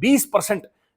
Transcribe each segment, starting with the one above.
20%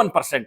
1%।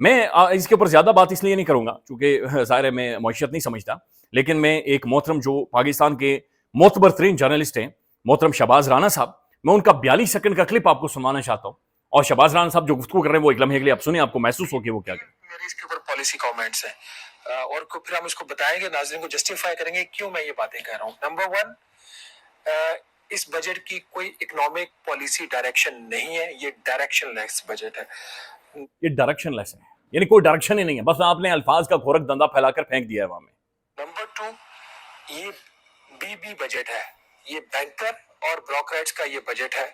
میں اس کے اوپر زیادہ بات اس لیے نہیں کروں گا چونکہ ظاہر ہے میں معیشت نہیں سمجھتا، لیکن میں ایک محترم جو پاکستان کے معتبر ترین جرنلسٹ ہیں محترم شہباز رانا صاحب، میں ان کا 42 سیکنڈ کا کلپ آپ کو سنوانا چاہتا ہوں، اور شہباز رانا صاحب جو گفتگو کر رہے ہیں وہ ایک لمحے کے لیے آپ سنیں، آپ کو محسوس ہو کہ وہ کیا کہتے ہیں۔ میرے اس کے اوپر پالیسی کامنٹس ہیں اور پھر ہم اس کو بتائیں گے، ناظرین کو جسٹیفائی کریں گے کیوں میں یہ باتیں کہہ رہا ہوں۔ نمبر 1، اس بجٹ کی کوئی اکنامک پالیسی ڈائریکشن نہیں ہے، یہ ڈائریکشن لیس بجٹ ہے، یہ ڈائریکشن لیس ہے، یعنی کوئی ڈائریکشن ہی نہیں ہے، بس آپ نے الفاظ کا گھورک دندہ پھیلا کر پھینک دیا ہے وہاں میں۔ نمبر 2، یہ بی بجٹ ہے، یہ بینکر اور بروکریٹس کا یہ بجٹ ہے،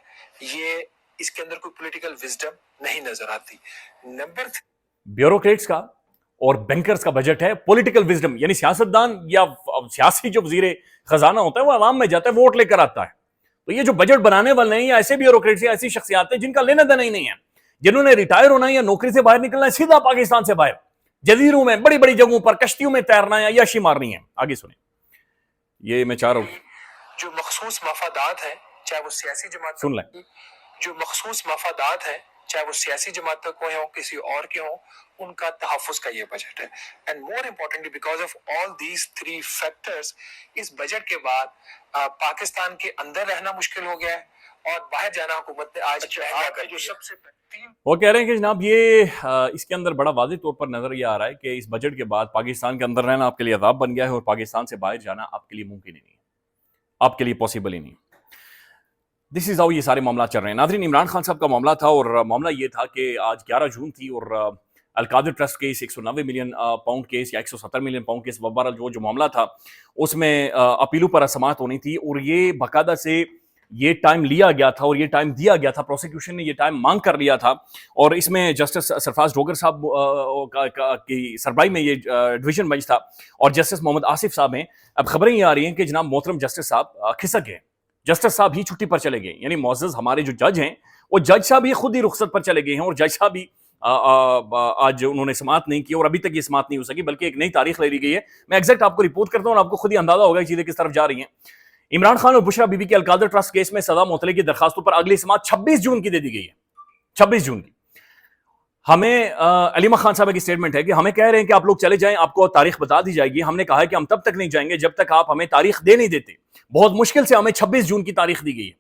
یہ اس کے اندر کوئی پولیٹیکل وزڈم نہیں نظر آتی۔ نمبر بیوروکریٹس کا اور بینکرز کا بجٹ ہے، پولیٹیکل وزڈم یعنی سیاستدان یا سیاسی جو وزیر خزانہ ہوتا ہے وہ عوام میں جاتا ہے، ووٹ لے کر آتا ہے، تو یہ جو بجٹ بنانے والے ہیں یا ایسے بیوروکریٹس یا ایسی شخصیات ہیں جن کا لینا دینا ہی نہیں ہے، جنہوں نے ریٹائر ہونا ہے یا نوکری سے باہر نکلنا ہے سیدھا پاکستان سے باہر، جزیروں میں بڑی بڑی جگہوں پر کشتیوں میں تیرنا ہے، عیاشی مارنی ہے۔ آگے سنیں، یہ میں چاہ رہا ہوں جو مخصوص مفادات ہیں، چاہے وہ سیاسی جماعت سن لیں، جو مخصوص مفادات ہیں چاہے وہ سیاسی جماعت تک ہوں کسی اور کے ہوں، ان کا تحفظ کا یہ بجٹ ہے۔ And more importantly because of all these 3 factors, اس بجٹ کے بعد پاکستان کے اندر رہنا مشکل ہو گیا ہے اور باہر جانا حکومت نے آج جو سب سے وہ کہہ رہے ہیں کہ جناب یہ اس کے اندر بڑا واضح طور پر نظر یہ آ رہا ہے کہ اس بجٹ کے بعد پاکستان کے اندر رہنا آپ کے لیے عذاب بن گیا ہے اور پاکستان سے باہر جانا آپ کے لیے ممکن ہی نہیں ہے، آپ کے لیے پاسبل ہی نہیں۔ دس از ہاؤ یہ سارے معاملات چل رہے ہیں۔ ناظرین، عمران خان صاحب کا معاملہ تھا اور معاملہ یہ تھا کہ آج 11 جون تھی اور Al Qadir trust case 190 million pound case یا 170 ملین پاؤنڈ کیس بہرحال جو معاملہ تھا اس میں اپیلوں پر سماعت ہونی تھی اور یہ باقاعدہ سے یہ ٹائم لیا گیا تھا اور یہ ٹائم دیا گیا تھا، پروسیکیوشن نے یہ ٹائم مانگ کر لیا تھا اور اس میں جسٹس سرفراز ڈوگر صاحب کی سربراہی میں یہ ڈویژن بنچ تھا اور جسٹس محمد آصف صاحب ہیں۔ اب خبریں یہ آ رہی ہیں کہ جناب محترم جسٹس صاحب کھسک گئے، جسٹس صاحب ہی چھٹی پر چلے گئے، یعنی معزز ہمارے جو جج ہیں وہ جج صاحب ہی خود ہی رخصت پر چلے گئے ہیں اور جج صاحب بھی آج انہوں نے سماعت نہیں کی اور ابھی تک یہ سماعت نہیں ہو سکی بلکہ ایک نئی تاریخ لے لی گئی ہے۔ میں ایگزیکٹ آپ کو رپورٹ کرتا ہوں اور آپ کو خود ہی اندازہ ہوگا کہ چیزیں کس طرف جا رہی ہیں۔ عمران خان اور بشرا بی بی کے القادر ٹرسٹ کیس میں سزا معطلی کی درخواستوں پر اگلی سماعت 26 جون کی دے دی گئی ہے، 26 جون کی۔ ہمیں علیمہ خان صاحب کی سٹیٹمنٹ ہے کہ ہمیں کہہ رہے ہیں کہ آپ لوگ چلے جائیں، آپ کو تاریخ بتا دی جائے گی، ہم نے کہا ہے کہ ہم تب تک نہیں جائیں گے جب تک آپ ہمیں تاریخ دے نہیں دیتے، بہت مشکل سے ہمیں 26 جون کی تاریخ دی گئی ہے۔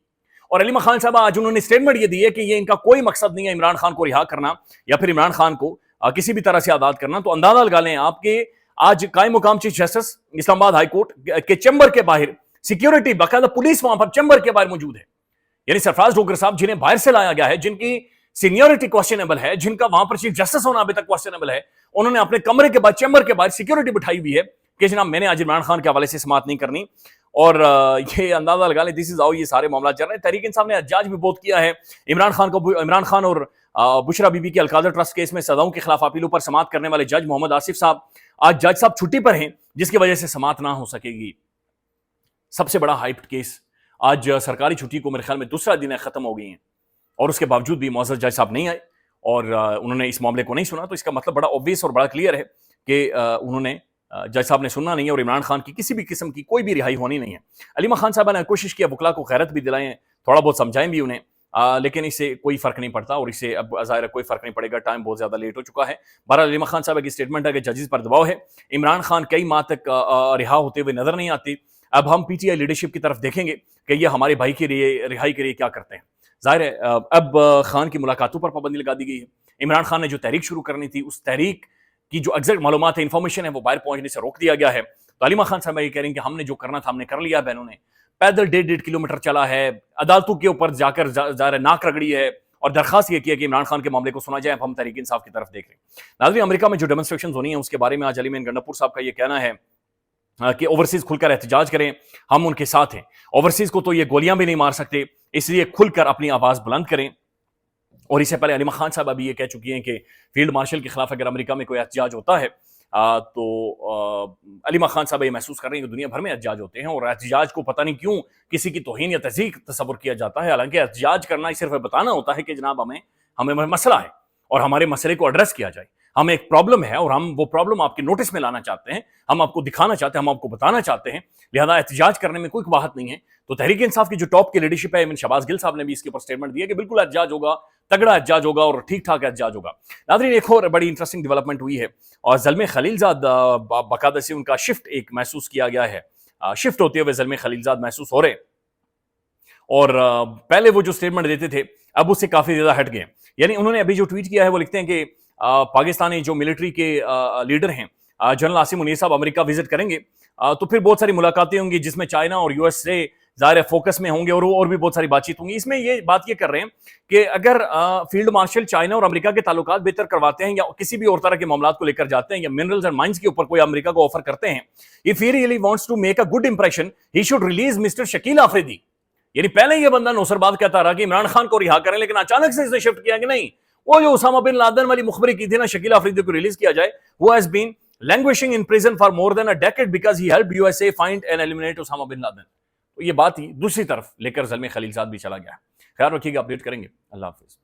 اور علیمہ خان صاحب آج انہوں نے سٹیٹمنٹ یہ دی ہے کہ یہ ان کا کوئی مقصد نہیں ہے عمران خان کو رہا کرنا یا پھر عمران خان کو کسی بھی طرح سے آزاد کرنا، تو اندازہ لگا لیں آپ کے آج قائم مقام چیف جسٹس اسلام آباد ہائی کورٹ کے چیمبر کے باہر سیکیورٹی باقاعدہ پولیس وہاں پر چیمبر کے باہر موجود ہے، یعنی سرفراز ڈوگر صاحب جنہیں باہر سے لایا گیا ہے، جن کی سینیورٹی کوسچنیبل ہے، جن کا وہاں پر چیف جسٹس ہونا ابھی تک کوسچنیبل ہے، انہوں نے اپنے کمرے کے بعد چیمبر کے باہر سیکیورٹی بٹھائی ہوئی ہے کہ جناب میں نے آج عمران خان کے حوالے سے سماعت نہیں کرنی۔ اور یہ اندازہ لگا لیں دس از ہاؤ یہ سارے معاملات چل رہے ہیں۔ تحریک انصاف نے احتجاج بھی بہت کیا ہے، عمران خان اور بشرا بی بی کے القادر ٹرسٹ کیس میں سزاؤں کے خلاف اپیلوں پر سماعت کرنے والے جج محمد آصف صاحب آج جج صاحب چھٹی پر ہیں جس کی وجہ سے سماعت نہ ہو سکے گی۔ سب سے بڑا ہائپڈ کیس آج سرکاری چھٹی کو میرے خیال میں دوسرا دن ختم ہو گئی ہیں اور اس کے باوجود بھی معزز جج صاحب نہیں آئے اور انہوں نے اس معاملے کو نہیں سنا، تو اس کا مطلب بڑا obvious اور بڑا کلیئر ہے کہ انہوں نے جج صاحب نے سننا نہیں ہے اور عمران خان کی کسی بھی قسم کی کوئی بھی رہائی ہونی نہیں ہے۔ علیمہ خان صاحبہ نے کوشش کیا وکلا کو غیرت بھی دلائیں، تھوڑا بہت سمجھائیں بھی انہیں، لیکن اس سے کوئی فرق نہیں پڑتا اور اس سے اب ظاہر ہے کوئی فرق نہیں پڑے گا، ٹائم بہت زیادہ لیٹ ہو چکا ہے۔ بہرحال علیمہ خان صاحبہ کی سٹیٹمنٹ ہے کہ ججز پر دباؤ ہے، عمران خان کئی ماہ تک رہا ہوتے ہوئے نظر نہیں آتی، اب ہم پی ٹی آئی لیڈرشپ کی طرف دیکھیں گے کہ یہ ہمارے بھائی کی رہائی کے لیے کیا کرتے ہیں۔ ظاہر ہے اب خان کی ملاقاتوں پر پابندی لگا دی گئی ہے، عمران خان نے جو تحریک شروع کرنی تھی اس تحریک کی جو ایگزیکٹ معلومات ہے، انفارمیشن ہے، وہ باہر پہنچنے سے روک دیا گیا ہے۔ تو علیمہ خان صاحب یہ کہہ رہے ہیں کہ ہم نے جو کرنا تھا ہم نے کر لیا، بہنوں نے پیدل 1.5 کلومیٹر چلا ہے، عدالتوں کے اوپر جا کر ظاہر ناک رگڑی ہے اور درخواست یہ کی ہے کہ عمران خان کے معاملے کو سنا جائے، اب ہم تحریک انصاف کی طرف دیکھ رہے ہیں۔ ناظرین، امریکہ میں جو ڈیمونسٹریشنز ہونی ہیں اس کے بارے میں آج علی مین گنڈاپور صاحب کا یہ کہنا ہے کہ اوورسیز کھل کر احتجاج کریں، ہم ان کے ساتھ ہیں، اوورسیز کو تو یہ گولیاں بھی نہیں مار سکتے، اس لیے کھل کر اپنی آواز بلند کریں۔ اور اس سے پہلے علیمہ خان صاحب ابھی یہ کہہ چکی ہیں کہ فیلڈ مارشل کے خلاف اگر امریکہ میں کوئی احتجاج ہوتا ہے تو علیمہ خان صاحب یہ محسوس کر رہے ہیں کہ دنیا بھر میں احتجاج ہوتے ہیں اور احتجاج کو پتہ نہیں کیوں کسی کی توہین یا تہذیب تصور کیا جاتا ہے، حالانکہ احتجاج کرنا صرف بتانا ہوتا ہے کہ جناب ہمیں مسئلہ ہے اور ہمارے مسئلے کو ایڈریس کیا جائے۔ ہم ایک پرابلم ہے اور ہم وہ پرابلم آپ کے نوٹس میں لانا چاہتے ہیں, ہم آپ کو دکھانا چاہتے ہیں, ہم آپ کو بتانا چاہتے ہیں, لہذا احتجاج کرنے میں کوئی بات نہیں ہے. تو تحریک انصاف کی جو ٹاپ کی لیڈرشپ ہے, ایون شہباز گل صاحب نے بھی اس کے اوپر اسٹیٹمنٹ دیا کہ بالکل احتجاج ہوگا, تگڑا احتجاج ہوگا اور ٹھیک ٹھاک احتجاج ہوگا. ناظرین, ایک اور بڑی انٹرسٹنگ ڈیولپمنٹ ہوئی ہے اور زلمے خلیلزاد باقاعدہ سے ان کا شفٹ ایک محسوس کیا گیا ہے, شفٹ ہوتے ہوئے زلمے خلیلزاد محسوس ہو رہے, اور پہلے وہ جو اسٹیٹمنٹ دیتے تھے اب اس سے کافی زیادہ ہٹ گئے. یعنی انہوں نے ابھی جو ٹویٹ کیا ہے وہ لکھتے ہیں کہ پاکستانی جو ملٹری کے لیڈر ہیں جنرل عاصم منیر صاحب امریکہ وزٹ کریں گے تو پھر بہت ساری ملاقاتیں ہوں گی جس میں چائنا اور یو ایس سے ظاہر فوکس میں ہوں گے اور بھی بہت ساری بات چیت ہوں گی. اس میں یہ بات یہ کر رہے ہیں کہ اگر فیلڈ مارشل چائنا اور امریکہ کے تعلقات بہتر کرواتے ہیں یا کسی بھی اور طرح کے معاملات کو لے کر جاتے ہیں یا منرلز اینڈ مائنز کے اوپر کوئی امریکہ کو آفر کرتے ہیں, if he really wants to make a good impression he should release Mr. Shakeel Afridi. یعنی پہلے یہ بندہ نوسرباد کہتا رہا کہ عمران خان کو رہا کریں, لیکن اچانک سے اس نے شفٹ کیا کہ نہیں, وہ جو اسامہ بن لادن والی مخبری کی تھی نا شکیل آفریدی کو ریلیز کیا جائے, وہ has been languishing in prison for more than a decade because he helped USA find and eliminate Osama bin Laden. تو یہ بات ہی دوسری طرف لے کر زلمے خلیلزاد بھی چلا گیا. خیال رکھیے گا, اپڈیٹ کریں گے. اللہ حافظ.